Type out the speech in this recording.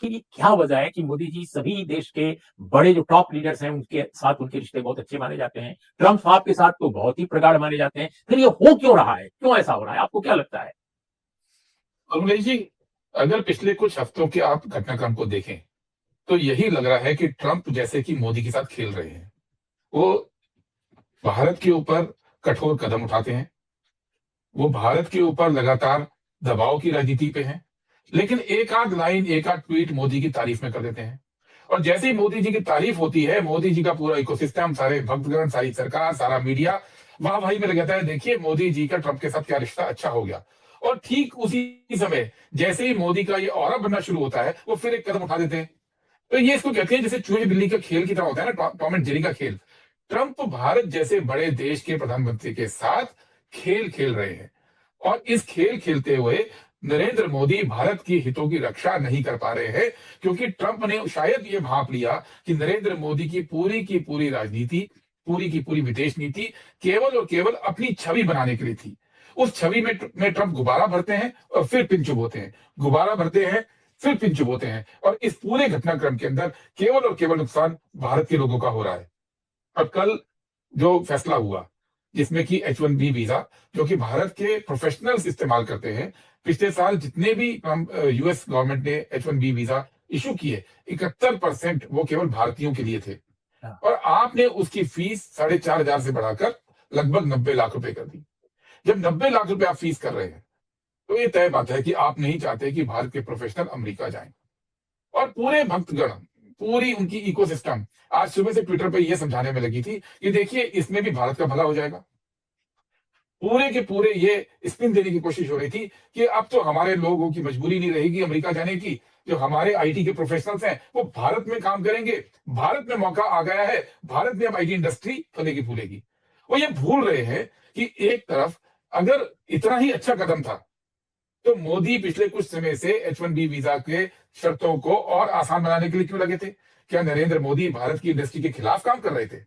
कि क्या वजह है कि मोदी जी सभी देश के बड़े जो टॉप लीडर्स हैं, उनके साथ उनके रिश्ते बहुत अच्छे माने जाते हैं। ट्रंप साहब के साथ तो बहुत ही प्रगाढ़ माने जाते हैं। फिर ये हो क्यों रहा है? क्यों ऐसा हो रहा है? आपको क्या लगता है? उमेश जी, अगर पिछले कुछ हफ्तों के आप घटनाक्रम को देखें तो यही लग रहा है कि ट्रंप जैसे कि मोदी के साथ खेल रहे हैं। वो भारत के ऊपर कठोर कदम उठाते हैं, वो भारत के ऊपर लगातार दबाव की राजनीति पे हैं, लेकिन एक आध लाइन एक आध ट्वीट मोदी की तारीफ में कर देते हैं। और जैसे ही मोदी जी की तारीफ होती है, मोदी जी का पूरा इकोसिस्टम, सारे भक्तगण, सारी सरकार, सारा मीडिया वाह भाई में लग जाता है, देखिए मोदी जी का ट्रंप के साथ क्या रिश्ता अच्छा हो गया। और ठीक उसी समय जैसे ही मोदी का ये ऑरा बनना शुरू होता है, वो फिर एक कदम उठा देते हैं। तो ये इसको कहते हैं जैसे चूहे बिल्ली का खेल की तरह होता है ना, टॉम एंड जेरी का खेल। ट्रंप भारत जैसे बड़े देश के प्रधानमंत्री के साथ खेल खेल रहे हैं, और इस खेल खेलते हुए नरेंद्र मोदी भारत की हितों की रक्षा नहीं कर पा रहे हैं, क्योंकि ट्रंप ने शायद ये भांप लिया कि नरेंद्र मोदी की पूरी राजनीति, पूरी की पूरी विदेश नीति केवल और केवल अपनी छवि बनाने के लिए थी। उस छवि में ट्रंप गुब्बारा भरते हैं और फिर पिन चुभोते हैं, गुब्बारा भरते हैं फिर पिन चुभोते हैं, और इस पूरे घटनाक्रम के अंदर केवल और केवल नुकसान भारत के लोगों का हो रहा है। और कल जो फैसला हुआ, जिसमें कि H1B वीजा, जो कि भारत के प्रोफेशनल्स इस्तेमाल करते हैं, पिछले साल जितने भी यूएस गवर्नमेंट ने H1B वीजा इशू किए, 71% वो केवल भारतीयों के लिए थे। हाँ। और आपने उसकी फीस 4,500 से बढ़ाकर लगभग 90 लाख रुपए कर दी। जब 90 लाख रुपए आप फीस कर रहे हैं, तो ये तय बात है कि आप नहीं चाहते कि भारत के प्रोफेशनल अमेरिका जाएं। और पूरे भक्तगण, पूरी उनकी इकोसिस्टम आज सुबह से ट्विटर पर यह समझाने में लगी थी कि देखिए इसमें भी भारत का भला हो जाएगा। पूरे के पूरे ये स्पिन देने की कोशिश हो रही थी कि अब तो हमारे लोगों की मजबूरी नहीं रहेगी अमेरिका जाने की। जो हमारे आईटी के प्रोफेशनल्स हैं वो भारत में काम करेंगे, भारत में मौका आ गया है, भारत में अब आईटी इंडस्ट्री फलेगी फूलेगी। वो ये भूल रहे हैं कि एक तरफ अगर इतना ही अच्छा कदम था, तो मोदी पिछले कुछ समय से H1B वीजा के शर्तों को और आसान बनाने के लिए क्यों लगे थे? क्या नरेंद्र मोदी भारत की इंडस्ट्री के खिलाफ काम कर रहे थे?